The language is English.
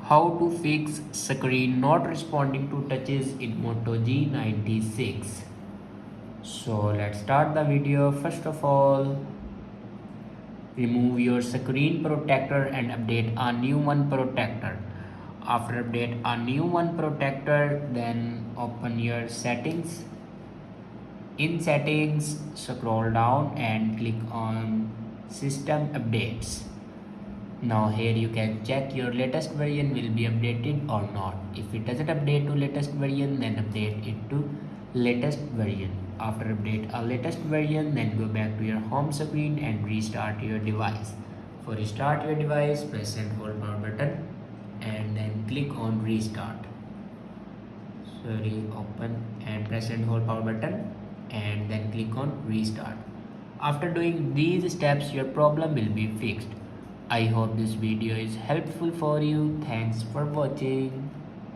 How to fix screen not responding to touches in Moto G96. So let's start the video. First of all, remove your screen protector and update a new one protector. After update a new one protector, then open your settings. In settings, scroll down and click on system updates. Now here you can check your latest version will be updated or not. If it doesn't update to latest version, then update it to latest version. After update a latest version, then go back to your home screen and restart your device. For restart your device, press and hold power button and then click on restart. Open and press and hold power button and then click on restart. After doing these steps, your problem will be fixed. I hope this video is helpful for you. Thanks for watching.